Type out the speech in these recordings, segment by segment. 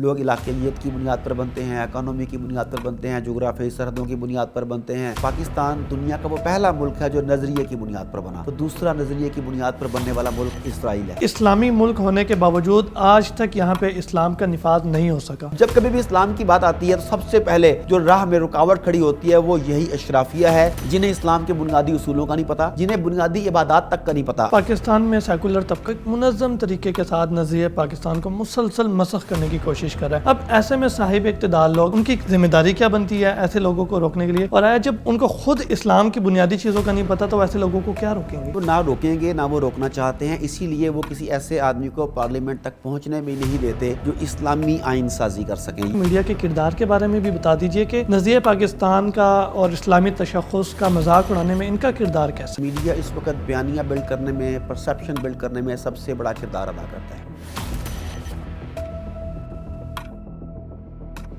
لوگ علاقیت کی بنیاد پر بنتے ہیں، اکانومی کی بنیاد پر بنتے ہیں، جغرافیائی سرحدوں کی بنیاد پر بنتے ہیں۔ پاکستان دنیا کا وہ پہلا ملک ہے جو نظریے کی بنیاد پر بنا، تو دوسرا نظریے کی بنیاد پر بننے والا ملک اسرائیل ہے۔ اسلامی ملک ہونے کے باوجود آج تک یہاں پہ اسلام کا نفاذ نہیں ہو سکا۔ جب کبھی بھی اسلام کی بات آتی ہے تو سب سے پہلے جو راہ میں رکاوٹ کھڑی ہوتی ہے وہ یہی اشرافیہ ہے، جنہیں اسلام کے بنیادی اصولوں کا نہیں پتا، جنہیں بنیادی عبادات تک کا نہیں پتا۔ پاکستان میں سیکولر طبقہ منظم طریقے کے ساتھ نظریہ پاکستان کو مسلسل مسخ کرنے کی کوشش کر رہا ہے۔ اب ایسے میں صاحب اقتدار لوگ، ان کی ذمہ داری کیا بنتی ہے ایسے لوگوں کو روکنے کے لیے؟ اور آیا جب ان کو خود اسلام کی بنیادی چیزوں کا نہیں پتا تو ایسے لوگوں کو کیا روکیں گے؟ وہ نہ روکیں گے، نہ وہ روکنا چاہتے ہیں، اسی لیے وہ کسی ایسے آدمی کو پارلیمنٹ تک پہنچنے بھی نہیں دیتے جو اسلامی آئین سازی کر سکیں۔ میڈیا کے کردار کے بارے میں بھی بتا دیجئے کہ نظریہ پاکستان کا اور اسلامی تشخص کا مذاق اڑانے میں ان کا کردار کیسا؟ میڈیا اس وقت بیانیہ بلڈ کرنے میں، پرسیپشن بلڈ کرنے میں سب سے بڑا کردار ادا کرتا ہے۔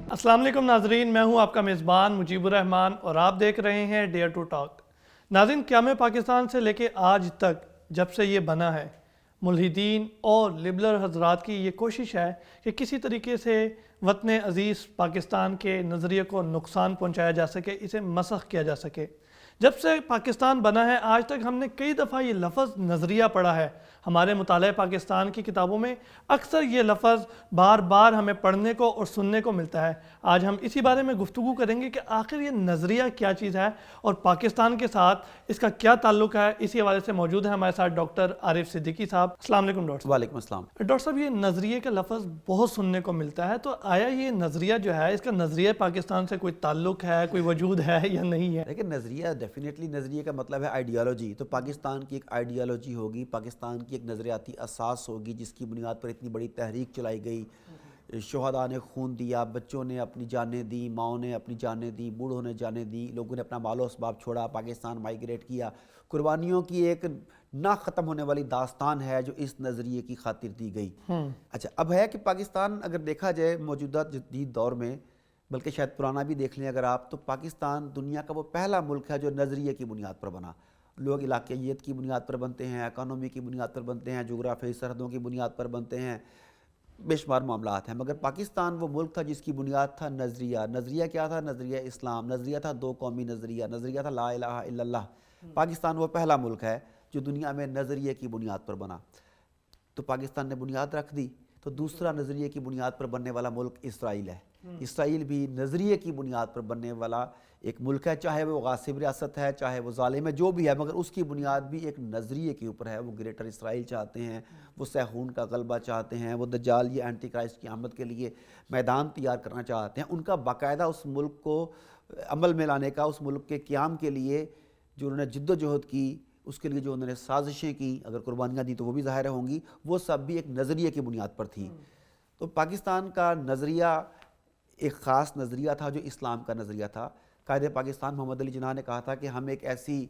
السلام علیکم ناظرین، میں ہوں آپ کا میزبان مجیب الرحمان اور آپ دیکھ رہے ہیں ڈیئر ٹو ٹاک۔ ناظرین، قیام پاکستان سے لے کے آج تک جب سے یہ بنا ہے، ملحدین اور لبرل حضرات کی یہ کوشش ہے کہ کسی طریقے سے وطن عزیز پاکستان کے نظریے کو نقصان پہنچایا جا سکے، اسے مسخ کیا جا سکے۔ جب سے پاکستان بنا ہے آج تک ہم نے کئی دفعہ یہ لفظ نظریہ پڑھا ہے۔ ہمارے مطالعہ پاکستان کی کتابوں میں اکثر یہ لفظ بار بار ہمیں پڑھنے کو اور سننے کو ملتا ہے۔ آج ہم اسی بارے میں گفتگو کریں گے کہ آخر یہ نظریہ کیا چیز ہے اور پاکستان کے ساتھ اس کا کیا تعلق ہے۔ اسی حوالے سے موجود ہے ہمارے ساتھ ڈاکٹر عارف صدیقی صاحب۔ السلام علیکم ڈاکٹر صاحب۔ وعلیکم السلام۔ ڈاکٹر صاحب، یہ نظریے کا لفظ بہت سننے کو ملتا ہے، تو آیا یہ نظریہ جو ہے، اس کا نظریہ پاکستان سے کوئی تعلق ہے، کوئی وجود ہے یا نہیں ہے؟ لیکن نظریہ ڈیفینیٹلی، نظریے کا مطلب ہے آئیڈیالوجی، تو پاکستان کی ایک آئیڈیالوجی ہوگی، پاکستان کی ایک نظریاتی اساس ہوگی جس کی بنیاد پر اتنی بڑی تحریک چلائی گئی، شہداء نے خون دیا، بچوں نے اپنی جانیں دی، ماؤں نے اپنی جانیں دی، بوڑھوں نے جانیں دی، لوگوں نے اپنا مال و اسباب چھوڑا، پاکستان مائیگریٹ کیا۔ قربانیوں کی ایک نہ ختم ہونے والی داستان ہے جو اس نظریے کی خاطر دی گئی۔ اچھا، اب ہے کہ پاکستان اگر دیکھا جائے موجودہ جدید دور میں، بلکہ شاید پرانا بھی دیکھ لیں اگر آپ، تو پاکستان دنیا کا وہ پہلا ملک ہے جو نظریے کی بنیاد پر بنا۔ لوگ علاقیت کی بنیاد پر بنتے ہیں، اکانومی کی بنیاد پر بنتے ہیں، جغرافیائی سرحدوں کی بنیاد پر بنتے ہیں، بے شمار معاملات ہیں، مگر پاکستان وہ ملک تھا جس کی بنیاد تھا نظریہ۔ نظریہ کیا تھا؟ نظریہ اسلام، نظریہ تھا دو قومی نظریہ، نظریہ تھا لا الہ الا اللہ۔ پاکستان وہ پہلا ملک ہے جو دنیا میں نظریے کی بنیاد پر بنا۔ تو پاکستان نے بنیاد رکھ دی، تو دوسرا نظریے کی بنیاد پر بننے والا ملک اسرائیل ہے۔ اسرائیل بھی نظریے کی بنیاد پر بننے والا ایک ملک ہے، چاہے وہ غاصب ریاست ہے، چاہے وہ ظالم ہے، جو بھی ہے، مگر اس کی بنیاد بھی ایک نظریے کے اوپر ہے۔ وہ گریٹر اسرائیل چاہتے ہیں، وہ سیحون کا غلبہ چاہتے ہیں، وہ دجال یا اینٹی کرائسٹ کی آمد کے لیے میدان تیار کرنا چاہتے ہیں۔ ان کا باقاعدہ اس ملک کو عمل میں لانے کا، اس ملک کے قیام کے لیے جو انہوں نے جد و جہد کی، اس کے لیے جو انہوں نے سازشیں کی، اگر قربانیاں دی تو وہ بھی ظاہر ہوں گی، وہ سب بھی ایک نظریے کی بنیاد پر تھی۔ تو پاکستان کا نظریہ ایک خاص نظریہ تھا جو اسلام کا نظریہ تھا۔ قائد پاکستان محمد علی جناح نے کہا تھا کہ ہم ایک ایسی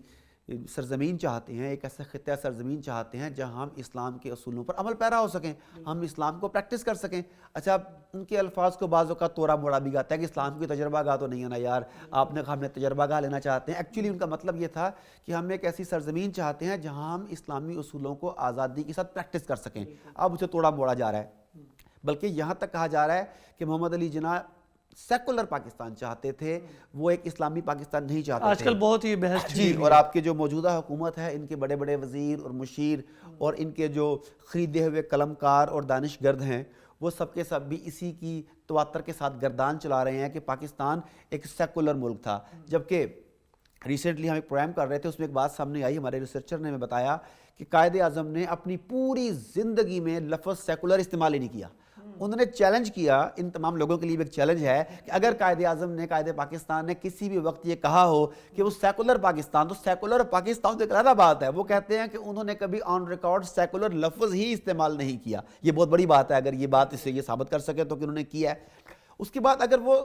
سرزمین چاہتے ہیں، ایک ایسا خطہ سرزمین چاہتے ہیں جہاں ہم اسلام کے اصولوں پر عمل پیرا ہو سکیں، ہم اسلام کو پریکٹس کر سکیں۔ اچھا، ان کے الفاظ کو بعض اوقات توڑا موڑا بھی جاتا ہے کہ اسلام کی تجربہ گاہ تو نہیں ہے نا یار، آپ نے کہا ہم نے تجربہ گاہ لینا چاہتے ہیں۔ ایکچولی ان کا مطلب یہ تھا کہ ہم ایک ایسی سرزمین چاہتے ہیں جہاں ہم اسلامی اصولوں کو آزادی کے ساتھ پریکٹس کر سکیں۔ اب اسے توڑا موڑا جا رہا ہے، بلکہ یہاں تک کہا جا رہا ہے کہ محمد علی جناح سیکولر پاکستان چاہتے تھے، وہ ایک اسلامی پاکستان نہیں چاہتے تھے۔ آج کل بہت ہی بحث جی، اور آپ کے جو موجودہ حکومت ہے، ان کے بڑے بڑے وزیر اور مشیر اور ان کے جو خریدے ہوئے قلم کار اور دانش گرد ہیں، وہ سب کے سب بھی اسی کی تواتر کے ساتھ گردان چلا رہے ہیں کہ پاکستان ایک سیکولر ملک تھا۔ جبکہ ریسنٹلی ہم ایک پروگرام کر رہے تھے، اس میں ایک بات سامنے آئی، ہمارے ریسرچر نے ہمیں بتایا کہ قائد اعظم نے اپنی پوری زندگی میں لفظ سیکولر استعمال ہی نہیں کیا۔ انہوں نے چیلنج کیا، ان تمام لوگوں کے لیے بھی ایک چیلنج ہے کہ اگر قائد اعظم نے، قائد پاکستان نے کسی بھی وقت یہ کہا ہو کہ وہ سیکولر پاکستان، تو سیکولر پاکستان تو ایک علیحدہ بات ہے۔ وہ کہتے ہیں کہ انہوں نے کبھی آن ریکارڈ سیکولر لفظ ہی استعمال نہیں کیا۔ یہ بہت بڑی بات ہے، اگر یہ بات اس سے یہ ثابت کر سکے تو کہ انہوں نے کیا ہے۔ اس کے بعد اگر وہ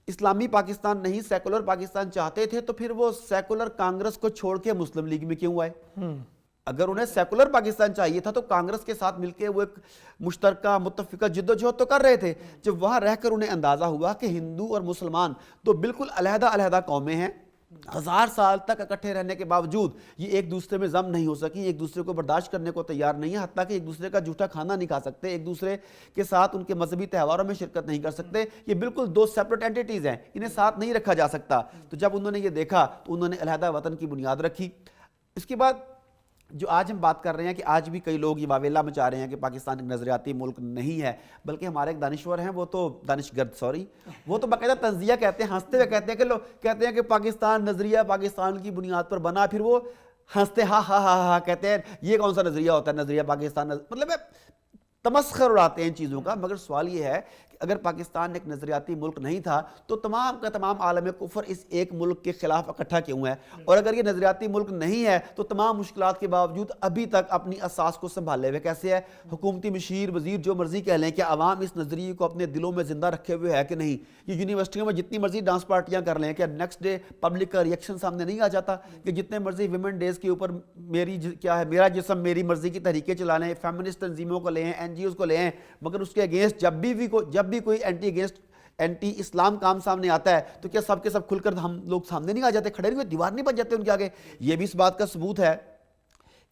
اسلامی پاکستان نہیں سیکولر پاکستان چاہتے تھے تو پھر وہ سیکولر کانگریس کو چھوڑ کے مسلم لیگ میں کیوں آئے؟ اگر انہیں سیکولر پاکستان چاہیے تھا تو کانگریس کے ساتھ مل کے وہ ایک مشترکہ متفقہ جد و جہد تو کر رہے تھے۔ جب وہاں رہ کر انہیں اندازہ ہوا کہ ہندو اور مسلمان تو بالکل علیحدہ علیحدہ قومیں ہیں، 1000 سال تک اکٹھے رہنے کے باوجود یہ ایک دوسرے میں ضم نہیں ہو سکی، ایک دوسرے کو برداشت کرنے کو تیار نہیں ہے، حتیٰ کہ ایک دوسرے کا جھوٹا کھانا نہیں کھا سکتے، ایک دوسرے کے ساتھ ان کے مذہبی تہواروں میں شرکت نہیں کر سکتے۔ یہ بالکل دو سیپریٹ اینٹیٹیز ہیں، انہیں ساتھ نہیں رکھا جا سکتا۔ تو جب انہوں نے یہ دیکھا تو انہوں نے علیحدہ وطن کی بنیاد رکھی۔ اس کے بعد جو آج ہم بات کر رہے ہیں کہ آج بھی کئی لوگ یہ واویلا مچا رہے ہیں کہ پاکستان ایک نظریاتی ملک نہیں ہے، بلکہ ہمارے ایک دانشور ہیں، وہ تو وہ تو باقاعدہ تنزیہ کہتے ہیں، ہنستے ہوئے کہتے ہیں کہ لوگ کہتے ہیں کہ پاکستان نظریہ پاکستان کی بنیاد پر بنا، پھر وہ ہنستے ہاں ہاں ہاں ہاں کہتے ہیں یہ کون سا نظریہ ہوتا ہے نظریہ پاکستان، مطلب تمسخر اڑاتے ہیں ان چیزوں کا۔ مگر سوال یہ ہے کہ اگر پاکستان ایک نظریاتی ملک نہیں تھا تو تمام کا تمام عالم کفر اس ایک ملک کے خلاف اکٹھا کیوں ہے؟ اور اگر یہ نظریاتی ملک نہیں ہے تو تمام مشکلات کے باوجود ابھی تک اپنی اساس کو سنبھالے ہوئے کیسے ہے؟ حکومتی مشیر وزیر جو مرضی کہہ لیں، کیا عوام اس نظریے کو اپنے دلوں میں زندہ رکھے ہوئے ہے کہ نہیں؟ یہ یونیورسٹیوں میں جتنی مرضی ڈانس پارٹیاں کر لیں، کیا نیکسٹ ڈے پبلک کا ریئیکشن سامنے نہیں آ جاتا؟ کہ جتنے مرضی ویمن ڈیز کے اوپر میرا جسم میری مرضی کی تحریکیں چلا لیں، فیمنسٹ تنظیموں کو لے ہیں، این جی اوز کو لے ہیں، مگر اس کے اگینسٹ جب بھی کوئی اینٹی اسلام کام سامنے آتا ہے تو کیا سب کے سب کھل کر ہم لوگ سامنے نہیں آ جاتے، کھڑے ہوئے دیوار نہیں بن جاتے ان کے آگے؟ یہ بھی اس بات کا ثبوت ہے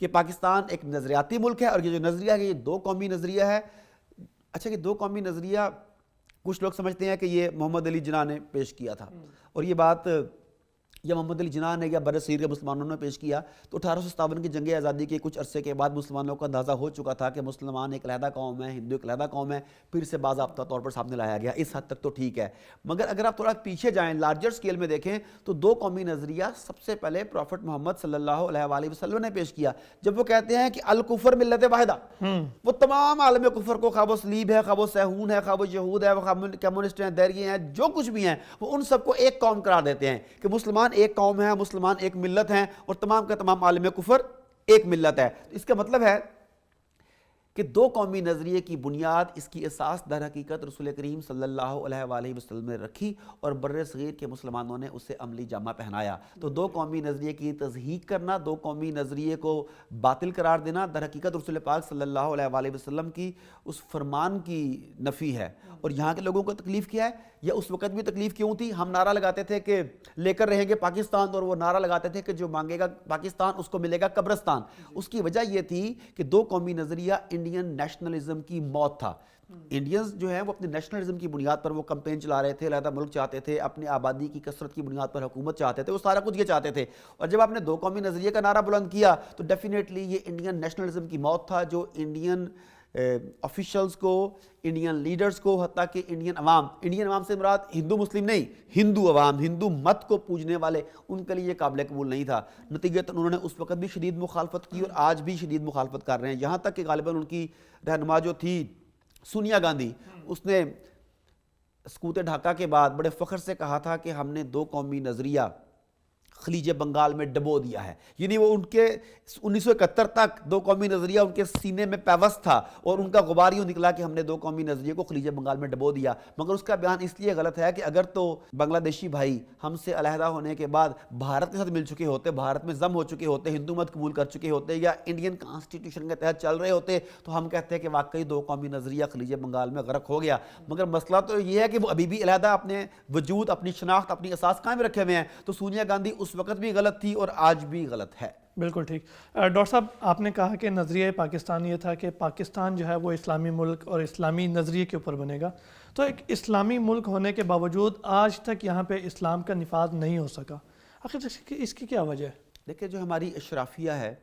کہ پاکستان ایک نظریاتی ملک ہے، اور یہ جو نظریہ ہے یہ دو قومی نظریہ ہے۔ اچھا کہ دو قومی نظریہ کچھ لوگ سمجھتے ہیں کہ یہ محمد علی جناح نے پیش کیا تھا، اور یہ بات یا محمد علی جناح نے یا برصغیر کے مسلمانوں نے پیش کیا تو 1857 کی جنگ آزادی کے کچھ عرصے کے بعد مسلمانوں کو اندازہ ہو چکا تھا کہ مسلمان ایک علیحدہ قوم ہے، ہندو ایک علیحدہ قوم ہے، پھر سے باضابطہ طور پر سامنے لایا گیا۔ اس حد تک تو ٹھیک ہے، مگر اگر آپ تھوڑا پیچھے جائیں، لارجر سکیل میں دیکھیں تو دو قومی نظریہ سب سے پہلے پروفٹ محمد صلی اللہ علیہ وآلہ وسلم نے پیش کیا، جب وہ کہتے ہیں کہ الکفر ملت واحدہ۔ وہ تمام عالم کفر کو، خواہ وہ صلیب ہے، خواہ وہ سیہون ہے، خواہ وہ یہود ہے، خواہ کمیونسٹ ہیں، دیریے ہیں، جو کچھ بھی ہیں، وہ ان سب کو ایک قوم قرار دیتے ہیں کہ مسلمان ایک قوم ہے، مسلمان ایک ملت ہیں، اور تمام کا تمام عالم کفر ایک ملت ہے۔ اس کا مطلب ہے کہ دو قومی نظریے کی بنیاد، اس کی اساس در حقیقت رسول کریم صلی اللہ علیہ وآلہ وسلم نے رکھی، اور بر صغیر کے مسلمانوں نے اسے عملی جامہ پہنایا۔ تو دو قومی نظریے کی تضحیق کرنا، دو قومی نظریے کو باطل قرار دینا، در حقیقت رسول پاک صلی اللہ علیہ وآلہ وسلم کی اس فرمان کی نفی ہے۔ اور یہاں کے لوگوں کو تکلیف کیا ہے، یا اس وقت بھی تکلیف کیوں تھی؟ ہم نعرہ لگاتے تھے کہ لے کر رہیں گے پاکستان، اور وہ نعرہ لگاتے تھے کہ جو مانگے گا پاکستان اس کو ملے گا قبرستان۔ اس کی وجہ یہ تھی کہ دو قومی نظریہ انڈین نیشنلزم کی موت تھا۔ انڈینز جو ہیں وہ اپنے نیشنلزم کی بنیاد پر وہ کمپین چلا رہے تھے، علیحدہ ملک چاہتے تھے، اپنی آبادی کی کثرت کی بنیاد پر حکومت چاہتے تھے، وہ سارا کچھ یہ چاہتے تھے۔ اور جب آپ نے دو قومی نظریے کا نعرہ بلند کیا تو ڈیفینیٹلی یہ انڈین نیشنلزم کی موت تھا، جو انڈین آفیشلز کو، انڈین لیڈرز کو، حتیٰ کہ انڈین عوام سے مراد ہندو مسلم نہیں، ہندو عوام، ہندو مت کو پوجنے والے، ان کے لیے یہ قابل قبول نہیں تھا۔ نتیجتاً انہوں نے اس وقت بھی شدید مخالفت کی، اور آج بھی شدید مخالفت کر رہے ہیں، یہاں تک کہ غالباً ان کی رہنما جو تھی سونیا گاندھی، اس نے سقوط ڈھاکہ کے بعد بڑے فخر سے کہا تھا کہ ہم نے دو قومی نظریہ خلیج بنگال میں ڈبو دیا ہے، یعنی وہ ان کے 1971 تک دو قومی نظریہ ان کے سینے میں پیوست تھا، اور ان کا غبار یوں نکلا کہ ہم نے دو قومی نظریے کو خلیج بنگال میں ڈبو دیا۔ مگر اس کا بیان اس لیے غلط ہے کہ اگر تو بنگلہ دیشی بھائی ہم سے علیحدہ ہونے کے بعد بھارت کے ساتھ مل چکے ہوتے، بھارت میں ضم ہو چکے ہوتے، ہندو مت قبول کر چکے ہوتے، یا انڈین کانسٹیٹیوشن کے تحت چل رہے ہوتے، تو ہم کہتے ہیں کہ واقعی دو قومی نظریہ خلیج بنگال میں غرق ہو گیا۔ مگر مسئلہ تو یہ ہے کہ وہ ابھی بھی علیحدہ اپنے وجود، اپنی شناخت، اپنی اساس قائم رکھے ہوئے ہیں۔ تو سونیا گاندھی اس وقت بھی غلط تھی اور آج بھی غلط ہے۔ بالکل ٹھیک۔ ڈاکٹر صاحب، آپ نے کہا کہ نظریہ پاکستان یہ تھا کہ پاکستان جو ہے وہ اسلامی ملک اور اسلامی نظریے کے اوپر بنے گا، تو ایک اسلامی ملک ہونے کے باوجود آج تک یہاں پہ اسلام کا نفاذ نہیں ہو سکا، آخر اس کی کیا وجہ ہے؟ دیکھیں، جو ہماری اشرافیہ ہے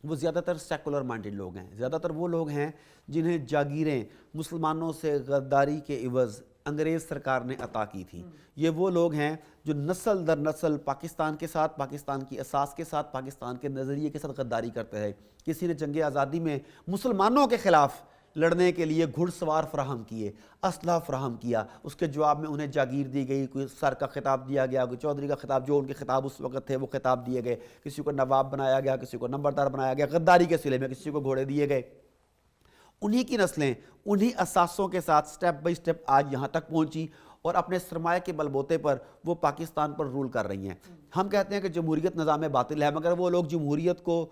وہ زیادہ تر سیکولر مائنڈڈ لوگ ہیں، زیادہ تر وہ لوگ ہیں جنہیں جاگیریں مسلمانوں سے غداری کے عوض انگریز سرکار نے عطا کی تھی۔ یہ وہ لوگ ہیں جو نسل در نسل پاکستان کے ساتھ، پاکستان کی اساس کے ساتھ، پاکستان کے نظریے کے ساتھ غداری کرتے ہیں۔ کسی نے جنگ آزادی میں مسلمانوں کے خلاف لڑنے کے لیے گھڑ سوار فراہم کیے، اسلحہ فراہم کیا، اس کے جواب میں انہیں جاگیر دی گئی، کوئی سر کا خطاب دیا گیا، کوئی چودھری کا خطاب، جو ان کے خطاب اس وقت تھے وہ خطاب دیے گئے، کسی کو نواب بنایا گیا، کسی کو نمبردار بنایا گیا، غداری کے صلے میں کسی کو گھوڑے دیے گئے۔ انہی کی نسلیں انہی اساسوں کے ساتھ سٹیپ بائی سٹیپ آج یہاں تک پہنچی، اور اپنے سرمایہ کے بل بوتے پر وہ پاکستان پر رول کر رہی ہیں۔ ہم کہتے ہیں کہ جمہوریت نظام باطل ہے، مگر وہ لوگ جمہوریت کو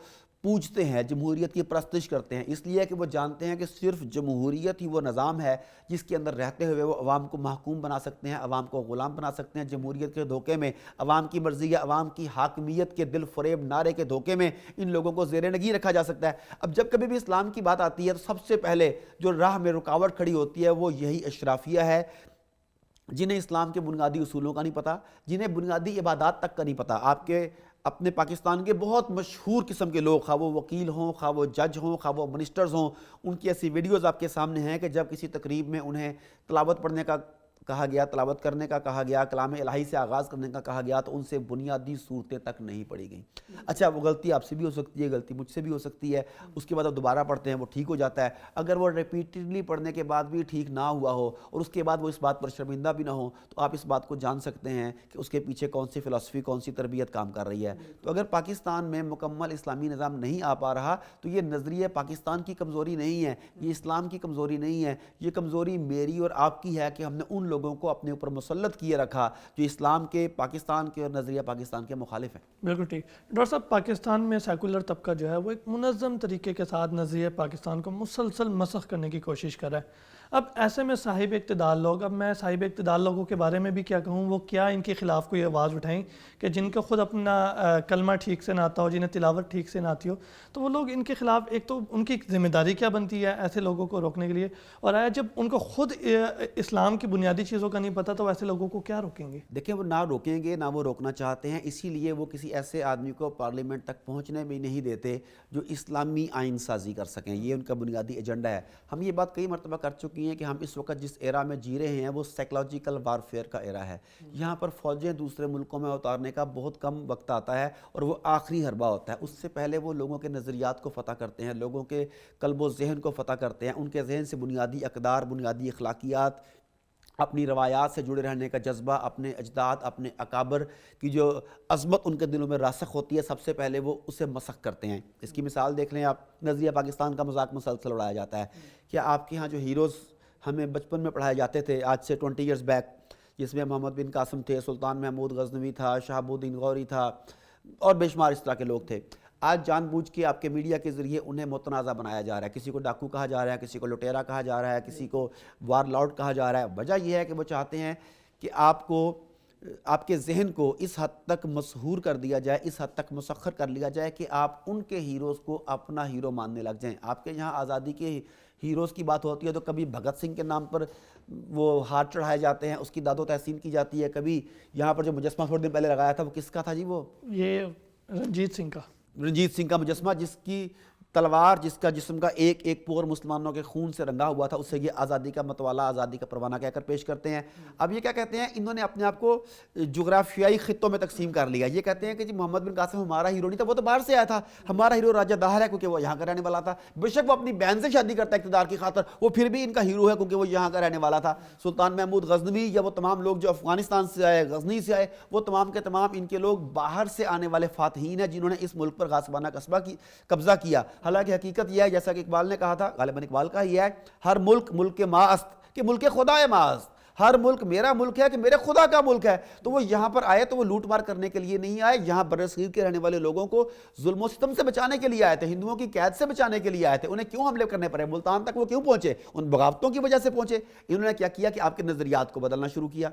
پوجتے ہیں, جمہوریت کی پرستش کرتے ہیں, اس لیے کہ وہ جانتے ہیں کہ صرف جمہوریت ہی وہ نظام ہے جس کے اندر رہتے ہوئے وہ عوام کو محکوم بنا سکتے ہیں, عوام کو غلام بنا سکتے ہیں. جمہوریت کے دھوکے میں, عوام کی مرضی یا عوام کی حاکمیت کے دل فریب نعرے کے دھوکے میں ان لوگوں کو زیر نگیں رکھا جا سکتا ہے. اب جب کبھی بھی اسلام کی بات آتی ہے تو سب سے پہلے جو راہ میں رکاوٹ کھڑی ہوتی ہے وہ یہی اشرافیہ ہے, جنہیں اسلام کے بنیادی اصولوں کا نہیں پتہ, جنہیں بنیادی عبادات تک کا نہیں پتہ. آپ کے اپنے پاکستان کے بہت مشہور قسم کے لوگ, خواہ وہ وکیل ہوں, خواہ وہ جج ہوں, خواہ وہ منسٹرز ہوں, ان کی ایسی ویڈیوز آپ کے سامنے ہیں کہ جب کسی تقریب میں انہیں تلاوت پڑھنے کا کہا گیا, تلاوت کرنے کا کہا گیا, کلام الہی سے آغاز کرنے کا کہا گیا, تو ان سے بنیادی صورتیں تک نہیں پڑھی گئیں. اچھا, وہ غلطی آپ سے بھی ہو سکتی ہے, غلطی مجھ سے بھی ہو سکتی ہے, اس کے بعد آپ دوبارہ پڑھتے ہیں, وہ ٹھیک ہو جاتا ہے. اگر وہ ریپیٹڈلی پڑھنے کے بعد بھی ٹھیک نہ ہوا ہو اور اس کے بعد وہ اس بات پر شرمندہ بھی نہ ہو, تو آپ اس بات کو جان سکتے ہیں کہ اس کے پیچھے کون سی فلسفی, کون سی تربیت کام کر رہی ہے. تو اگر پاکستان میں مکمل اسلامی نظام نہیں آ پا رہا تو یہ نظریہ پاکستان کی کمزوری نہیں ہے, یہ اسلام کی کمزوری نہیں ہے, یہ کمزوری میری اور آپ کی ہے کہ ہم نے ان لوگوں کو اپنے اوپر مسلط کیے رکھا جو اسلام کے, پاکستان کے اور نظریہ پاکستان کے مخالف ہیں. بالکل ٹھیک. ڈاکٹر صاحب, پاکستان میں سیکولر طبقہ جو ہے وہ ایک منظم طریقے کے ساتھ نظریہ پاکستان کو مسلسل مسخ کرنے کی کوشش کر رہا ہے. اب ایسے میں صاحب اقتدار لوگ, اب میں صاحب اقتدار لوگوں کے بارے میں بھی کیا کہوں, وہ کیا ان کے خلاف کوئی آواز اٹھائیں کہ جن کو خود اپنا کلمہ ٹھیک سے نہ آتا ہو, جنہیں تلاوت ٹھیک سے نہ آتی ہو, تو وہ لوگ ان کے خلاف, ایک تو ان کی ذمہ داری کیا بنتی ہے ایسے لوگوں کو روکنے کے لیے, اور آیا جب ان کو خود اسلام کی بنیادی چیزوں کا نہیں پتہ تو ایسے لوگوں کو کیا روکیں گے؟ دیکھیں, وہ نہ روکیں گے, نہ وہ روکنا چاہتے ہیں, اسی لیے وہ کسی ایسے آدمی کو پارلیمنٹ تک پہنچنے بھی نہیں دیتے جو اسلامی آئین سازی کر سکیں. یہ ان کا بنیادی ایجنڈا ہے. ہم یہ بات کئی مرتبہ کر چکی ہیں کہ ہم اس وقت جس ایرا میں جی رہے ہیں وہ سائیکلوجیکل وارفیئر کا ایرا ہے. یہاں پر فوجیں دوسرے ملکوں میں اتارنے کا بہت کم وقت آتا ہے اور وہ آخری حربہ ہوتا ہے. اس سے پہلے وہ لوگوں کے نظریات کو فتح کرتے ہیں, لوگوں کے قلب و ذہن کو فتح کرتے ہیں, ان کے ذہن سے بنیادی اقدار, بنیادی اخلاقیات, اپنی روایات سے جڑے رہنے کا جذبہ, اپنے اجداد, اپنے اکابر کی جو عظمت ان کے دلوں میں راسخ ہوتی ہے, سب سے پہلے وہ اسے مسخ کرتے ہیں. اس کی مثال دیکھ لیں آپ, نظریہ پاکستان کا مذاق مسلسل اڑایا جاتا ہے. کیا آپ کے ہاں جو ہیروز ہمیں بچپن میں پڑھائے جاتے تھے آج سے 20 ایئرز بیک, جس میں محمد بن قاسم تھے, سلطان محمود غزنوی تھا, شہاب الدین غوری تھا اور بے شمار اس طرح کے لوگ تھے, آج جان بوجھ کے آپ کے میڈیا کے ذریعے انہیں متنازع بنایا جا رہا ہے. کسی کو ڈاکو کہا جا رہا ہے, کسی کو لٹیرا کہا جا رہا ہے, کسی کو وار لارڈ کہا جا رہا ہے. وجہ یہ ہے کہ وہ چاہتے ہیں کہ آپ کے ذہن کو اس حد تک مسحور کر دیا جائے, اس حد تک مسخر کر لیا جائے کہ آپ ان کے ہیروز کو اپنا ہیرو ماننے لگ جائیں. آپ کے یہاں آزادی کے ہیروز کی بات ہوتی ہے تو کبھی بھگت سنگھ کے نام پر وہ ہاتھ چڑھائے جاتے ہیں, اس کی داد و تحسین کی جاتی ہے. کبھی یہاں پر جو مجسمہ تھوڑے دن پہلے لگایا تھا وہ کس کا تھا جی؟ وہ یہ رنجیت سنگھ کا, رنجیت سنگھ کا مجسمہ, جس کی تلوار, جس کا جسم کا ایک ایک پور مسلمانوں کے خون سے رنگا ہوا تھا, اس سے یہ آزادی کا متوالا, آزادی کا پروانہ کہہ کر پیش کرتے ہیں. اب یہ کیا کہتے ہیں, انہوں نے اپنے آپ کو جغرافیائی خطوں میں تقسیم کر لیا. یہ کہتے ہیں کہ جی محمد بن قاسم ہمارا ہیرو نہیں تھا, وہ تو باہر سے آیا تھا, ہمارا ہیرو راجہ داہر ہے کیونکہ وہ یہاں کا رہنے والا تھا. بے شک وہ اپنی بہن سے شادی کرتا ہے اقتدار کی خاطر, وہ پھر بھی ان کا ہیرو ہے کیونکہ وہ یہاں کا رہنے والا تھا. سلطان محمود غزنوی یا وہ تمام لوگ جو افغانستان سے آئے, غزنی سے آئے, وہ تمام کے تمام ان کے لوگ باہر سے آنے والے فاتحین ہیں جنہوں نے اس ملک پر غاصبانہ قبضہ کیا. حالانکہ حقیقت یہ ہے, جیسا کہ اقبال نے کہا تھا, غالباً اقبال کا یہ ہے, ہر ملک ملک ما است کہ ملک خدا ہے ما است, ہر ملک میرا ملک ہے کہ میرے خدا کا ملک ہے. تو وہ یہاں پر آئے تو وہ لوٹ مار کرنے کے لیے نہیں آئے, یہاں برصغیر کے رہنے والے لوگوں کو ظلم و ستم سے بچانے کے لیے آئے تھے, ہندوؤں کی قید سے بچانے کے لیے آئے تھے. انہیں کیوں حملے کرنے پڑے, ملتان تک وہ کیوں پہنچے, ان بغاوتوں کی وجہ سے پہنچے. انہوں نے کیا کیا کہ آپ کے نظریات کو بدلنا شروع کیا.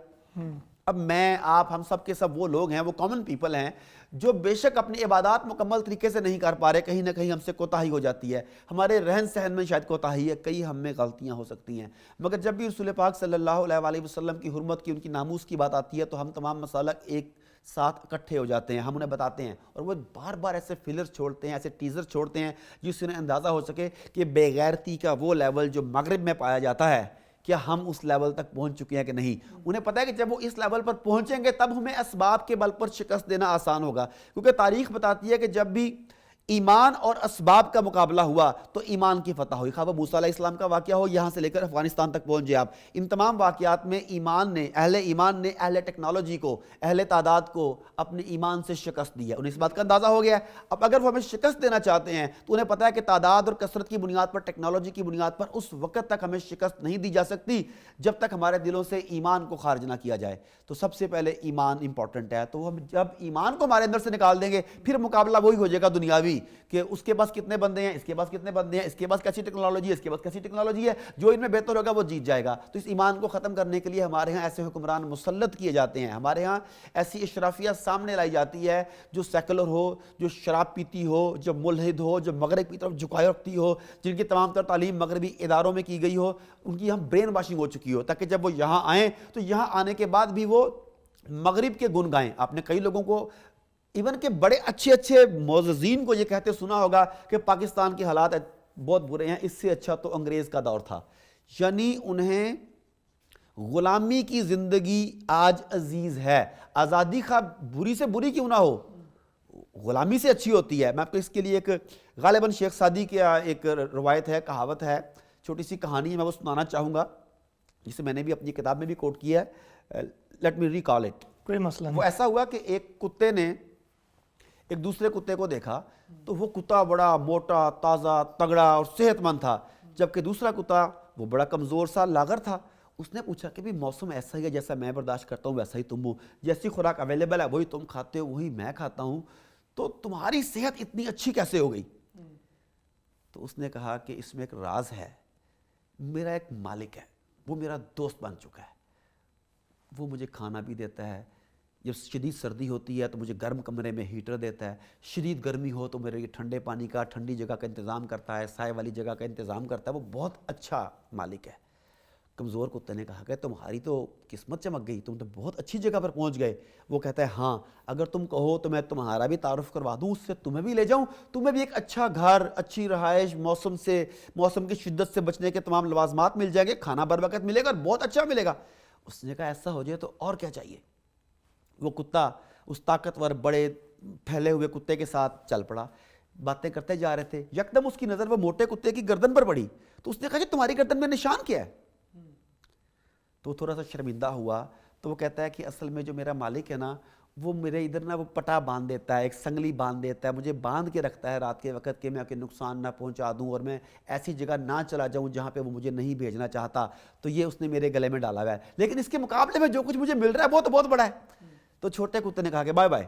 اب میں, آپ, ہم سب کے سب وہ لوگ ہیں, وہ کامن پیپل ہیں جو بے شک اپنی عبادات مکمل طریقے سے نہیں کر پا رہے, کہیں نہ کہیں ہم سے کوتاہی ہو جاتی ہے, ہمارے رہن سہن میں شاید کوتاہی ہے, کئی ہم میں غلطیاں ہو سکتی ہیں, مگر جب بھی رسول پاک صلی اللہ علیہ وآلہ وسلم کی حرمت کی, ان کی ناموس کی بات آتی ہے تو ہم تمام مسالک ایک ساتھ اکٹھے ہو جاتے ہیں, ہم انہیں بتاتے ہیں, اور وہ بار بار ایسے فلر چھوڑتے ہیں, ایسے ٹیزر چھوڑتے ہیں جس سے انہیں اندازہ ہو سکے کہ بے غیرتی کا وہ لیول جو مغرب میں پایا جاتا ہے, کیا ہم اس لیول تک پہنچ چکے ہیں کہ نہیں. انہیں پتہ ہے کہ جب وہ اس لیول پر پہنچیں گے تب ہمیں اسباب کے بل پر شکست دینا آسان ہوگا, کیونکہ تاریخ بتاتی ہے کہ جب بھی ایمان اور اسباب کا مقابلہ ہوا تو ایمان کی فتح ہوئی. خواہ وہ موسیٰ علیہ السلام کا واقعہ ہو, یہاں سے لے کر افغانستان تک پہنچے آپ, ان تمام واقعات میں ایمان نے, اہل ٹیکنالوجی کو, اہل تعداد کو اپنے ایمان سے شکست دی ہے. انہیں اس بات کا اندازہ ہو گیا ہے. اب اگر وہ ہمیں شکست دینا چاہتے ہیں تو انہیں پتہ ہے کہ تعداد اور کثرت کی بنیاد پر, ٹیکنالوجی کی بنیاد پر اس وقت تک ہمیں شکست نہیں دی جا سکتی جب تک ہمارے دلوں سے ایمان کو خارج نہ کیا جائے. تو سب سے پہلے ایمان امپورٹنٹ ہے, تو ہم جب ایمان کو ہمارے اندر سے نکال دیں گے پھر مقابلہ وہی ہو جائے گا دنیاوی, کہ اس کے پاس کتنے بندے ہیں, اس کے پاس کتنے بندے ہیں, اس کے پاس کیسی ٹیکنالوجی ہے, اس کے پاس کیسی ٹیکنالوجی ہے, جو ان میں بہتر ہوگا وہ جیت جائے گا. تو اس ایمان کو ختم کرنے کے لیے ہمارے ہاں ایسے حکمران مسلط کیے جاتے ہیں, ہمارے ہاں ایسی اشرافیہ سامنے لائی جاتی ہے جو سیکولر ہو, جو شراب پیتی ہو, جو ملحد ہو, جو مغرب کی طرف جھکائے رکھتی ہو, جن کی تمام تر تعلیم مغربی اداروں میں کی گئی ہو, ان کی ہم برین واشنگ ہو چکی ہو, تاکہ جب وہ یہاں آئیں تو یہاں آنے کے بعد بھی وہ مغرب کے گن گائیں. آپ نے کئی لوگوں کو ایون کہ بڑے اچھے اچھے معززین کو یہ کہتے سنا ہوگا کہ پاکستان کے حالات بہت برے ہیں, اس سے اچھا تو انگریز کا دور تھا. یعنی انہیں غلامی کی زندگی آج عزیز ہے. آزادی خواہ بری سے بری کیوں نہ ہو, غلامی سے اچھی ہوتی ہے. میں آپ کو اس کے لیے ایک غالباً شیخ سعدی کی ایک روایت ہے, کہاوت ہے, چھوٹی سی کہانی ہے, میں وہ سنانا چاہوں گا, جسے میں نے بھی اپنی کتاب میں بھی کوٹ کیا ہے. Let me recall it. کوئی مسئلہ نہیں. وہ ایسا ہوا کہ ایک کتے نے ایک دوسرے کتے کو دیکھا تو وہ کتا بڑا موٹا, تازہ, تگڑا اور صحت مند تھا, جبکہ دوسرا کتا وہ بڑا کمزور سا لاغر تھا. اس نے پوچھا کہ بھی موسم ایسا ہی ہے, جیسا میں برداشت کرتا ہوں ویسا ہی تم ہو, جیسی خوراک اویلیبل ہے وہی تم کھاتے ہو وہی میں کھاتا ہوں, تو تمہاری صحت اتنی اچھی کیسے ہو گئی؟ تو اس نے کہا کہ اس میں ایک راز ہے. میرا ایک مالک ہے, وہ میرا دوست بن چکا ہے, وہ مجھے کھانا بھی دیتا ہے, جب شدید سردی ہوتی ہے تو مجھے گرم کمرے میں ہیٹر دیتا ہے, شدید گرمی ہو تو میرے لیے ٹھنڈے پانی کا, ٹھنڈی جگہ کا انتظام کرتا ہے, سائے والی جگہ کا انتظام کرتا ہے. وہ بہت اچھا مالک ہے. کمزور کتے نے کہا کہ تمہاری تو قسمت چمک گئی, تم تو بہت اچھی جگہ پر پہنچ گئے. وہ کہتا ہے ہاں, اگر تم کہو تو میں تمہارا بھی تعارف کروا دوں, اس سے تمہیں بھی لے جاؤں, تمہیں بھی ایک اچھا گھر, اچھی رہائش, موسم کی شدت سے بچنے کے تمام لوازمات مل جائیں گے, کھانا بر وقت ملے گا اور بہت اچھا ملے گا. اس نے کہا ایسا ہو جائے تو اور کیا چاہیے. وہ کتا اس طاقتور بڑے پھیلے ہوئے کتے کے ساتھ چل پڑا, باتیں کرتے جا رہے تھے. یکدم اس کی نظر وہ موٹے کتے کی گردن پر پڑی, تو اس نے کہا کہ تمہاری گردن میں نشان کیا ہے؟ تو وہ تھوڑا سا شرمندہ ہوا. تو وہ کہتا ہے کہ اصل میں جو میرا مالک ہے نا, وہ میرے ادھر نا وہ پٹا باندھ دیتا ہے, ایک سنگلی باندھ دیتا ہے, مجھے باندھ کے رکھتا ہے رات کے وقت کہ میں کہ نقصان نہ پہنچا دوں اور میں ایسی جگہ نہ چلا جاؤں جہاں پہ وہ مجھے نہیں بھیجنا چاہتا. تو یہ اس نے میرے گلے میں ڈالا ہوا ہے, لیکن اس کے مقابلے میں جو کچھ مجھے مل رہا ہے وہ تو بہت بڑا ہے. تو چھوٹے کتے نے کہا کہ بائے بائے.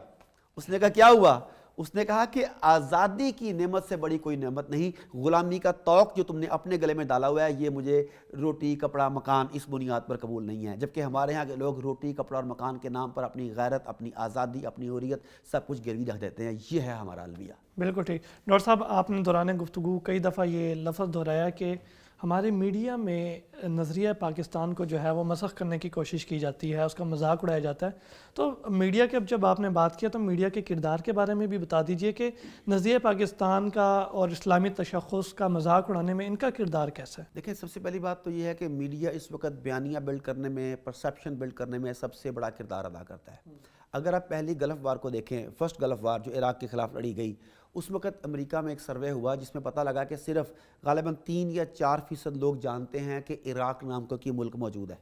اس نے کہا کیا ہوا؟ اس نے کہا کہ آزادی کی نعمت سے بڑی کوئی نعمت نہیں, غلامی کا توق جو تم نے اپنے گلے میں ڈالا ہوا ہے یہ مجھے روٹی, کپڑا, مکان اس بنیاد پر قبول نہیں ہے. جبکہ ہمارے ہاں کے لوگ روٹی, کپڑا اور مکان کے نام پر اپنی غیرت, اپنی آزادی, اپنی حریت سب کچھ گروی رکھ دیتے ہیں. یہ ہے ہمارا الویہ. بالکل ٹھیک. ڈاکٹر صاحب, آپ نے دوران گفتگو کئی دفعہ یہ لفظ دہرایا کہ ہمارے میڈیا میں نظریہ پاکستان کو جو ہے وہ مسخ کرنے کی کوشش کی جاتی ہے, اس کا مذاق اڑایا جاتا ہے. تو میڈیا کے جب آپ نے بات کیا تو میڈیا کے کردار کے بارے میں بھی بتا دیجئے کہ نظریہ پاکستان کا اور اسلامی تشخص کا مذاق اڑانے میں ان کا کردار کیسا ہے؟ دیکھیں, سب سے پہلی بات تو یہ ہے کہ میڈیا اس وقت بیانیہ بلڈ کرنے میں, پرسیپشن بلڈ کرنے میں سب سے بڑا کردار ادا کرتا ہے. اگر آپ پہلی گلف وار کو دیکھیں, فرسٹ گلف وار جو عراق کے خلاف لڑی گئی, اس وقت امریکہ میں ایک سروے ہوا جس میں پتہ لگا کہ صرف غالباً 3 یا 4% لوگ جانتے ہیں کہ عراق نام کا کوئی ملک موجود ہے.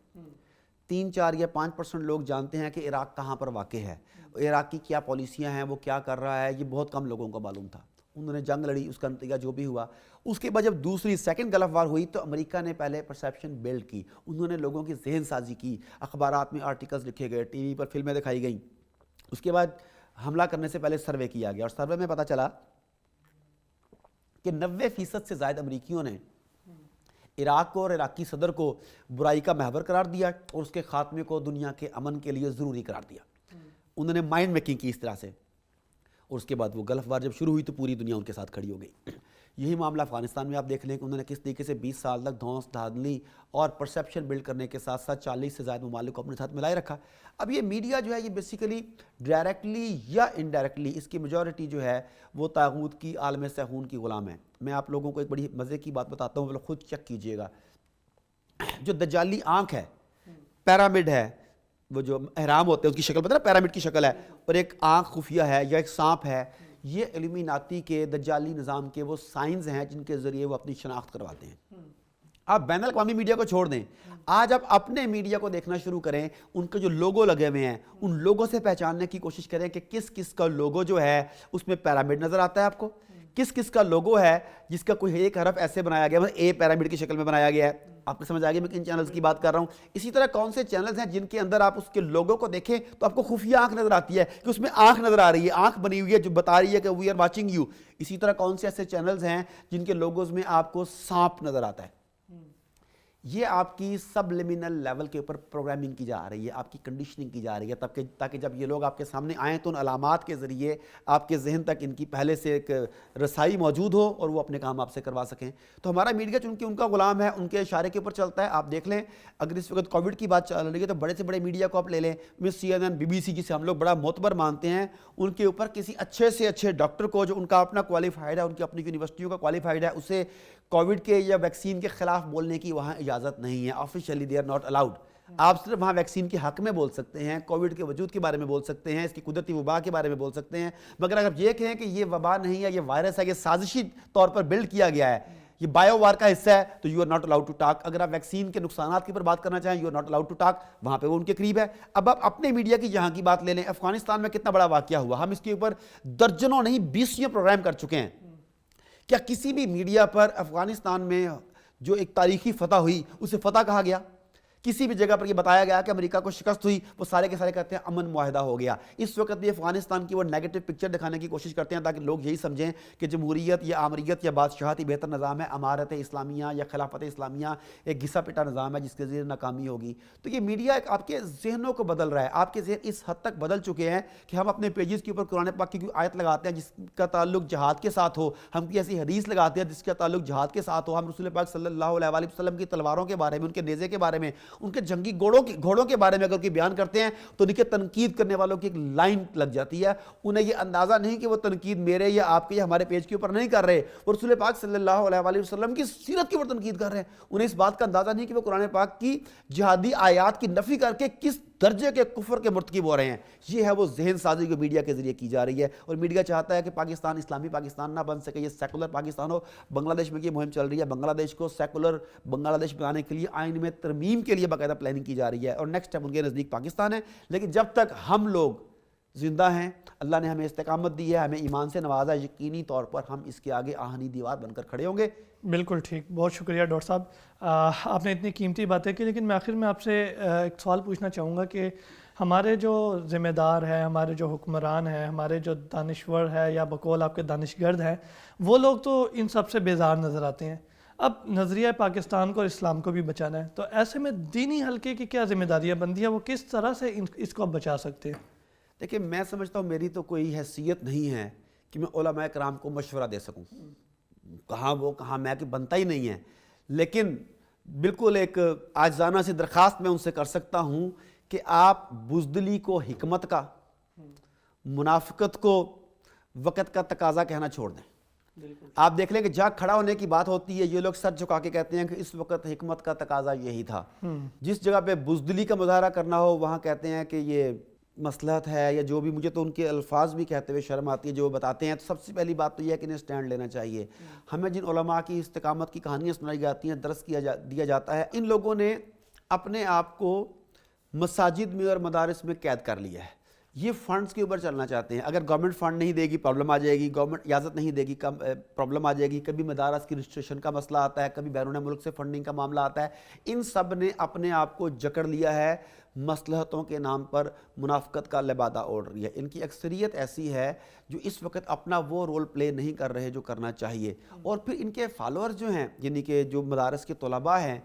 3, 4 یا 5% لوگ جانتے ہیں کہ عراق کہاں پر واقع ہے, عراق کی کیا پالیسیاں ہیں, وہ کیا کر رہا ہے, یہ بہت کم لوگوں کو معلوم تھا. انہوں نے جنگ لڑی, اس کا نتیجہ جو بھی ہوا. اس کے بعد جب دوسری سیکنڈ گلف وار ہوئی تو امریکہ نے پہلے پرسیپشن بلڈ کی, انہوں نے لوگوں کی ذہن سازی کی, اخبارات میں آرٹیکلز لکھے گئے, ٹی وی پر فلمیں دکھائی گئیں. اس کے بعد حملہ کرنے سے پہلے سروے کیا گیا, اور سروے میں پتہ چلا کہ 90% سے زائد امریکیوں نے عراق کو اور عراقی صدر کو برائی کا محور قرار دیا اور اس کے خاتمے کو دنیا کے امن کے لیے ضروری قرار دیا. انہوں نے مائنڈ میکنگ کی اس طرح سے, اور اس کے بعد وہ گلف وار جب شروع ہوئی تو پوری دنیا ان کے ساتھ کھڑی ہو گئی. یہی معاملہ افغانستان میں آپ دیکھ لیں کہ انہوں نے کس طریقے سے 20 سال تک دھونس دھاندلی اور پرسیپشن بلڈ کرنے کے ساتھ ساتھ 40 سے زائد ممالک کو اپنے ساتھ ملائے رکھا. اب یہ میڈیا جو ہے یہ بیسیکلی ڈائریکٹلی یا انڈائریکٹلی اس کی میجورٹی جو ہے وہ طاغوت کی عالم سیخون کی غلام ہے. میں آپ لوگوں کو ایک بڑی مزے کی بات بتاتا ہوں, خود چیک کیجئے گا. جو دجالی آنکھ ہے, پیرامڈ ہے, وہ جو احرام ہوتے ہیں اس کی شکل پتہ ہے, پیرامڈ کی شکل ہے, اور ایک آنکھ خفیہ ہے یا ایک سانپ ہے, یہ علومیناتی کے دجالی نظام کے وہ سائنز ہیں جن کے ذریعے وہ اپنی شناخت کرواتے ہیں. آپ بین الاقوامی میڈیا کو چھوڑ دیں, آج آپ اپنے میڈیا کو دیکھنا شروع کریں, ان کے جو لوگو لگے ہوئے ہیں ان لوگوں سے پہچاننے کی کوشش کریں کہ کس کس کا لوگو جو ہے اس میں پیرامڈ نظر آتا ہے آپ کو, کس کس کا لوگو ہے جس کا کوئی ایک حرف ایسے بنایا گیا, مطلب اے پیرامڈ کی شکل میں بنایا گیا ہے. آپ کو سمجھ آ گیا میں کن چینلز کی بات کر رہا ہوں. اسی طرح کون سے چینلز ہیں جن کے اندر آپ اس کے لوگو کو دیکھیں تو آپ کو خفیہ آنکھ نظر آتی ہے کہ اس میں آنکھ نظر آ رہی ہے, آنکھ بنی ہوئی ہے جو بتا رہی ہے کہ وی آر واچنگ یو. اسی طرح کون سے ایسے چینلز ہیں جن کے لوگوز میں آپ کو سانپ نظر آتا ہے. یہ آپ کی سب لیمینل لیول کے اوپر پروگرامنگ کی جا رہی ہے, آپ کی کنڈیشننگ کی جا رہی ہے تاکہ جب یہ لوگ آپ کے سامنے آئیں تو ان علامات کے ذریعے آپ کے ذہن تک ان کی پہلے سے ایک رسائی موجود ہو اور وہ اپنے کام آپ سے کروا سکیں. تو ہمارا میڈیا چونکہ ان کا غلام ہے, ان کے اشارے کے اوپر چلتا ہے. آپ دیکھ لیں اگر اس وقت کووڈ کی بات چل رہی ہے تو بڑے سے بڑے میڈیا کو آپ لے لیں, CNN, BBC جسے ہم لوگ بڑا معتبر مانتے ہیں, ان کے اوپر کسی اچھے سے اچھے ڈاکٹر کو جو ان کا اپنا کوالیفائڈ ہے, ان کی اپنی یونیورسٹیوں کا کوالیفائڈ ہے, اسے کووڈ کے یا ویکسین کے خلاف بولنے کی وہاں اجازت نہیں ہے. Officially they are not allowed. آپ صرف وہاں ویکسین کے حق میں بول سکتے ہیں, کووڈ کے وجود کے بارے میں بول سکتے ہیں, اس کی قدرتی وبا کے بارے میں بول سکتے ہیں, مگر اگر یہ کہیں کہ یہ وبا نہیں ہے, یہ وائرس ہے, یہ سازشی طور پر بلڈ کیا گیا ہے, یہ بایو وار کا حصہ ہے, تو you are not allowed to talk. اگر آپ ویکسین کے نقصانات کے اوپر بات کرنا چاہیں, you are not allowed to talk. وہاں پہ وہ ان کے قریب ہے. اب آپ اپنے میڈیا کی جہاں کی بات لے لیں, افغانستان میں کتنا بڑا واقعہ ہوا, ہم اس کے اوپر درجنوں نہیں 20 پروگرام کر چکے ہیں. کیا کسی بھی میڈیا پر افغانستان میں جو ایک تاریخی فتح ہوئی اسے فتح کہا گیا؟ کسی بھی جگہ پر یہ بتایا گیا کہ امریکہ کو شکست ہوئی؟ وہ سارے کے سارے کہتے ہیں امن معاہدہ ہو گیا. اس وقت بھی افغانستان کی وہ نیگیٹو پکچر دکھانے کی کوشش کرتے ہیں تاکہ لوگ یہی سمجھیں کہ جمہوریت یا آمریت یا بادشاہت بہتر نظام ہے, امارت اسلامیہ یا خلافت اسلامیہ ایک گھسا پٹا نظام ہے جس کے ذریعے ناکامی ہوگی. تو یہ میڈیا آپ کے ذہنوں کو بدل رہا ہے. آپ کے ذہن اس حد تک بدل چکے ہیں کہ ہم اپنے پیجز کے اوپر قرآن پاک کی کوئی آیت لگاتے ہیں جس کا تعلق جہاد کے ساتھ ہو, ہم کوئی ایسی حدیث لگاتے ہیں جس کا تعلق جہاد کے ساتھ ہو, ہم رسول پاک صلی اللہ علیہ وآلہ وسلم کی تلواروں کے بارے میں, ان کے نیزے کے بارے میں, ان کے جنگی گھوڑوں کے بارے میں اگر کوئی بیان کرتے ہیں تو دیکھیں تنقید کرنے والوں کی ایک لائن لگ جاتی ہے. انہیں یہ اندازہ نہیں کہ وہ تنقید میرے یا آپ کے یا ہمارے پیج کے اوپر نہیں کر رہے, وہ رسول پاک صلی اللہ علیہ وآلہ وسلم کی سیرت کے اوپر تنقید کر رہے ہیں. انہیں اس بات کا اندازہ نہیں کہ وہ قرآن پاک کی جہادی آیات کی نفی کر کے کس درجے کے کفر کے مرتکب ہو رہے ہیں. یہ ہے وہ ذہن سازی جو میڈیا کے ذریعے کی جا رہی ہے, اور میڈیا چاہتا ہے کہ پاکستان اسلامی پاکستان نہ بن سکے, یہ سیکولر پاکستان ہو. بنگلہ دیش میں یہ مہم چل رہی ہے, بنگلہ دیش کو سیکولر بنگلہ دیش بنانے کے لیے آئین میں ترمیم کے لیے باقاعدہ پلاننگ کی جا رہی ہے, اور نیکسٹ اسٹیپ ان کے نزدیک پاکستان ہے. لیکن جب تک ہم لوگ زندہ ہیں, اللہ نے ہمیں استقامت دی ہے, ہمیں ایمان سے نوازا, یقینی طور پر ہم اس کے آگے آہنی دیوار بن کر کھڑے ہوں گے. بالکل ٹھیک, بہت شکریہ ڈاکٹر صاحب, آپ نے اتنی قیمتی باتیں کی. لیکن میں آخر میں آپ سے ایک سوال پوچھنا چاہوں گا کہ ہمارے جو ذمہ دار ہیں, ہمارے جو حکمران ہیں, ہمارے جو دانشور ہے یا بقول آپ کے دانشگرد ہیں, وہ لوگ تو ان سب سے بیزار نظر آتے ہیں. اب نظریہ پاکستان کو اور اسلام کو بھی بچانا ہے, تو ایسے میں دینی حلقے کی کیا ذمہ داریاں بنتی ہیں, وہ کس طرح سے اس کو بچا سکتے ہیں؟ دیکھیں میں سمجھتا ہوں میری تو کوئی حیثیت نہیں ہے کہ میں علماء کرام کو مشورہ دے سکوں, کہاں میں کہ بنتا ہی نہیں ہے. لیکن بالکل ایک عاجزانہ سی درخواست میں ان سے کر سکتا ہوں کہ آپ بزدلی کو حکمت کا, منافقت کو وقت کا تقاضا کہنا چھوڑ دیں. آپ دیکھ لیں کہ جہاں کھڑا ہونے کی بات ہوتی ہے یہ لوگ سر جھکا کے کہتے ہیں کہ اس وقت حکمت کا تقاضا یہی تھا. جس جگہ پہ بزدلی کا مظاہرہ کرنا ہو وہاں کہتے ہیں کہ یہ مصلحت ہے, یا جو بھی, مجھے تو ان کے الفاظ بھی کہتے ہوئے شرم آتی ہے جو وہ بتاتے ہیں. تو سب سے پہلی بات تو یہ ہے کہ انہیں سٹینڈ لینا چاہیے. ہمیں جن علماء کی استقامت کی کہانیاں سنائی جاتی ہیں, درس دیا جاتا ہے, ان لوگوں نے اپنے آپ کو مساجد میں اور مدارس میں قید کر لیا ہے. یہ فنڈز کے اوپر چلنا چاہتے ہیں. اگر گورنمنٹ فنڈ نہیں دے گی پرابلم آ جائے گی, گورنمنٹ اجازت نہیں دے گی پرابلم آ جائے گی, کبھی مدارس کی رجسٹریشن کا مسئلہ آتا ہے, کبھی بیرون ملک سے فنڈنگ کا معاملہ آتا ہے. ان سب نے اپنے آپ کو جکڑ لیا ہے, مصلحتوں کے نام پر منافقت کا لبادہ اوڑھ رہی ہے. ان کی اکثریت ایسی ہے جو اس وقت اپنا وہ رول پلے نہیں کر رہے جو کرنا چاہیے. اور پھر ان کے فالوور جو ہیں, یعنی کہ جو مدارس کے طلباء ہیں,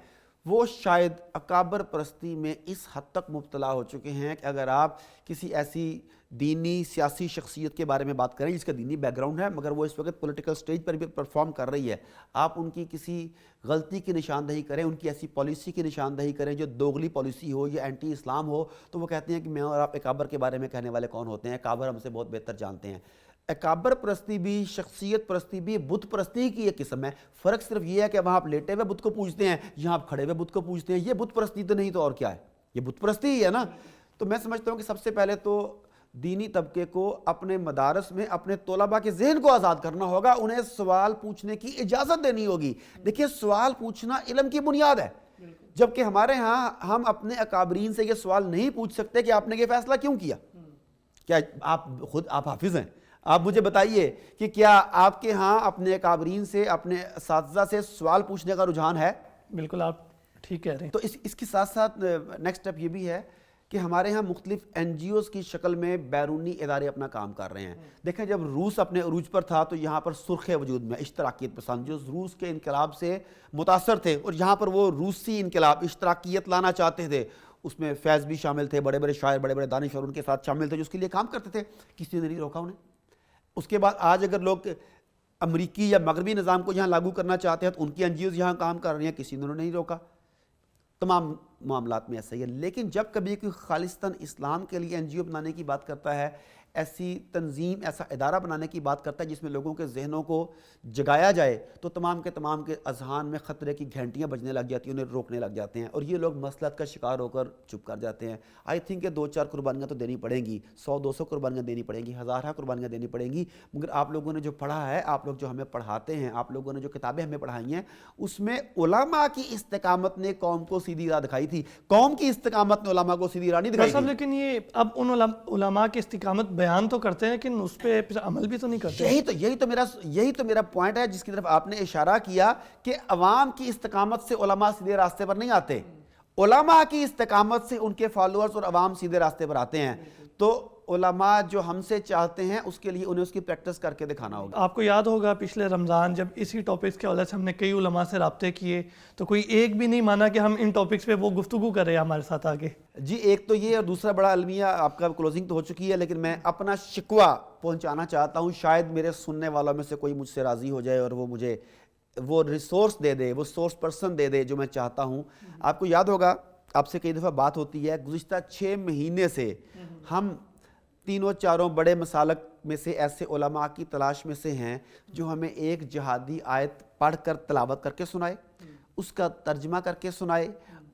وہ شاید اکابر پرستی میں اس حد تک مبتلا ہو چکے ہیں کہ اگر آپ کسی ایسی دینی سیاسی شخصیت کے بارے میں بات کریں جس کا دینی بیک گراؤنڈ ہے مگر وہ اس وقت پولیٹیکل سٹیج پر بھی پرفارم کر رہی ہے, آپ ان کی کسی غلطی کی نشاندہی کریں, ان کی ایسی پالیسی کی نشاندہی کریں جو دوغلی پالیسی ہو یا اینٹی اسلام ہو, تو وہ کہتے ہیں کہ میں اور آپ اکابر کے بارے میں کہنے والے کون ہوتے ہیں, اکابر ہم سے بہت بہتر جانتے ہیں. اکابر پرستی بھی, شخصیت پرستی بھی بت پرستی کی ایک قسم ہے. فرق صرف یہ ہے کہ وہاں آپ لیٹے ہوئے بت کو پوجتے ہیں, یہاں آپ کھڑے ہوئے بت کو پوجتے ہیں. یہ بت پرستی تو نہیں تو اور کیا ہے, یہ بت پرستی ہی ہے نا. تو میں سمجھتا ہوں کہ سب سے پہلے تو دینی طبقے کو اپنے مدارس میں اپنے طلباء کے ذہن کو آزاد کرنا ہوگا, انہیں سوال پوچھنے کی اجازت دینی ہوگی. دیکھیے سوال پوچھنا علم کی بنیاد ہے, جبکہ ہمارے ہاں ہم اپنے اکابرین سے یہ سوال نہیں پوچھ سکتے کہ آپ نے یہ فیصلہ کیوں کیا. کیا آپ خود آپ حافظ ہیں, آپ مجھے بتائیے کہ کیا آپ کے ہاں اپنے اکابرین سے اپنے اساتذہ سے سوال پوچھنے کا رجحان ہے؟ بالکل آپ ٹھیک کہہ رہے ہیں. تو اس کے ساتھ ساتھ نیکسٹ اسٹیپ یہ بھی ہے کہ ہمارے ہاں مختلف این جی اوز کی شکل میں بیرونی ادارے اپنا کام کر رہے ہیں. دیکھیں جب روس اپنے عروج پر تھا تو یہاں پر سرخ وجود میں اشتراکیت پسند جو روس کے انقلاب سے متاثر تھے اور یہاں پر وہ روسی انقلاب اشتراکیت لانا چاہتے تھے، اس میں فیض بھی شامل تھے، بڑے بڑے شاعر بڑے بڑے دانشور ان کے ساتھ شامل تھے جو اس کے لیے کام کرتے تھے، کسی نے نہیں روکا انہیں. اس کے بعد آج اگر لوگ امریکی یا مغربی نظام کو یہاں لاگو کرنا چاہتے ہیں تو ان کی این جی اوز یہاں کام کر رہی ہیں، کسی نے نہیں روکا. تمام معاملات میں ایسا ہی ہے. لیکن جب کبھی کوئی خالصتاً اسلام کے لیے این جی او بنانے کی بات کرتا ہے، ایسی تنظیم ایسا ادارہ بنانے کی بات کرتا ہے جس میں لوگوں کے ذہنوں کو جگایا جائے، تو تمام کے اذہان میں خطرے کی گھنٹیاں بجنے لگ جاتی ہیں، انہیں روکنے لگ جاتے ہیں اور یہ لوگ مصلحت کا شکار ہو کر چپ کر جاتے ہیں. آئی تھنک کہ 2-4 قربانیاں تو دینی پڑیں گی، 100-200 قربانیاں دینی پڑیں گی، ہزارہ قربانیاں دینی پڑیں گی. مگر آپ لوگوں نے جو پڑھا ہے، آپ لوگ جو ہمیں پڑھاتے ہیں، آپ لوگوں نے جو کتابیں ہمیں پڑھائی ہیں، اس میں علماء کی استقامت نے قوم کو سیدھی راہ دکھائی تھی. قوم کی استقامت نے علماء کو سیدھی راہ نہیں دکھائی تھی. لیکن یہ اب ان علماء کی استقامت بیان تو کرتے ہیں لیکن اس پہ عمل بھی تو نہیں کرتے. یہی تو میرا پوائنٹ ہے جس کی طرف آپ نے اشارہ کیا کہ عوام کی استقامت سے علماء سیدھے راستے پر نہیں آتے، علماء کی استقامت سے ان کے فالوورز اور عوام سیدھے راستے پر آتے ہیں. تو علماء جو ہم سے چاہتے ہیں اس کے لیے انہیں اس کی پریکٹس کر کے دکھانا ہوگا. آپ کو یاد ہوگا پچھلے رمضان جب اسی ٹاپکس کے حوالے سے ہم نے کئی علماء سے رابطے کیے تو کوئی ایک بھی نہیں مانا کہ ہم ان ٹاپکس پہ وہ گفتگو کر رہے ہیں ہمارے ساتھ آگے. جی ایک تو یہ اور دوسرا بڑا المیہ آپ کا کلوزنگ تو ہو چکی ہے، لیکن میں اپنا شکوہ پہنچانا چاہتا ہوں. شاید میرے سننے والوں میں سے کوئی مجھ سے راضی ہو جائے اور وہ مجھے وہ ریسورس دے دے، وہ سورس پرسن دے دے جو میں چاہتا ہوں. آپ کو یاد ہوگا آپ سے کئی دفعہ بات ہوتی ہے، گزشتہ 6 مہینے سے ہم 3-4 بڑے مسالک میں سے ایسے علماء کی تلاش میں سے ہیں جو ہمیں ایک جہادی آیت پڑھ کر تلاوت کر کے سنائے، اس کا ترجمہ کر کے سنائے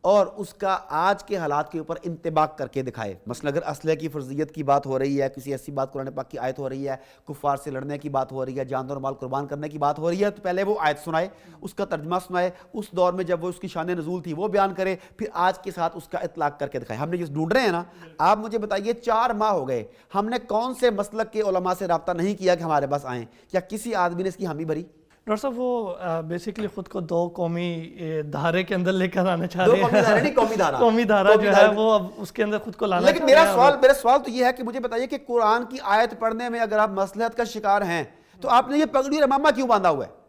اور اس کا آج کے حالات کے اوپر انطباق کر کے دکھائے. مثلا اگر اسلحے کی فرضیت کی بات ہو رہی ہے، کسی ایسی بات قرآن پاک کی آیت ہو رہی ہے، کفار سے لڑنے کی بات ہو رہی ہے، جان اور مال قربان کرنے کی بات ہو رہی ہے، تو پہلے وہ آیت سنائے، اس کا ترجمہ سنائے، اس دور میں جب وہ اس کی شان نزول تھی وہ بیان کرے، پھر آج کے ساتھ اس کا اطلاق کر کے دکھائے. ہم نے جس ڈھونڈ رہے ہیں نا، آپ مجھے بتائیے 4 ماہ ہو گئے ہم نے کون سے مسلک کے علماء سے رابطہ نہیں کیا کہ ہمارے پاس آئیں؟ کیا کسی آدمی نے اس کی حامی بھری؟ ڈاکٹر صاحب وہ بیسیکلی خود کو 2 قومی دھارے کے اندر لے کر آنا چاہ رہے ہیں. قومی دھارا جو ہے وہ اب اس کے اندر خود کو لانا. لیکن میرا سوال تو یہ ہے کہ مجھے بتائیے کہ قرآن کی آیت پڑھنے میں اگر آپ مصلحت کا شکار ہیں تو آپ نے یہ پگڑی اور امامہ کیوں باندھا ہوا ہے؟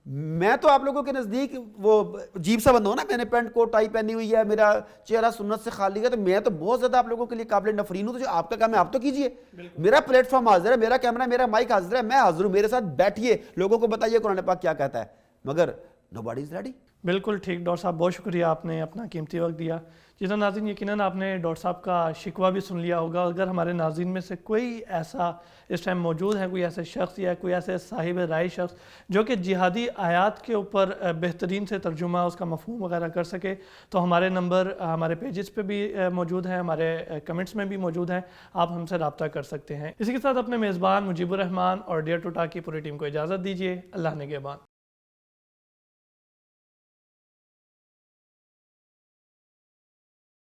میں تو آپ لوگوں کے نزدیک وہ عجیب سا بندہ ہوں نا، میں نے پینٹ کوٹ ٹائی پہنی ہوئی ہے، میرا چہرہ سنت سے خالی ہے، تو میں تو بہت زیادہ آپ لوگوں کے لیے قابل نفرین ہوں. تو جو آپ کا کام ہے آپ تو کیجئے، میرا پلیٹ فارم حاضر ہے، میرا کیمرہ، میرا مائک حاضر ہے، میں حاضر ہوں، میرے ساتھ بیٹھیے، لوگوں کو بتائیے قرآن پاک کیا کہتا ہے. مگر nobody is ready. بالکل ٹھیک ڈاکٹر صاحب، بہت شکریہ آپ نے اپنا قیمتی وقت دیا. جتنا ناظرین یقیناً آپ نے ڈاکٹر صاحب کا شکوہ بھی سن لیا ہوگا. اگر ہمارے ناظرین میں سے کوئی ایسا اس ٹائم موجود ہے، کوئی ایسے شخص یا کوئی ایسے صاحب رائے شخص جو کہ جہادی آیات کے اوپر بہترین سے ترجمہ اس کا مفہوم وغیرہ کر سکے، تو ہمارے نمبر ہمارے پیجز پہ بھی موجود ہیں، ہمارے کمنٹس میں بھی موجود ہیں، آپ ہم سے رابطہ کر سکتے ہیں. اسی کے ساتھ اپنے میزبان مجیب الرحمان اور ڈیئر ٹو ٹاک کی پوری ٹیم کو اجازت دیجیے. اللہ نگہبان.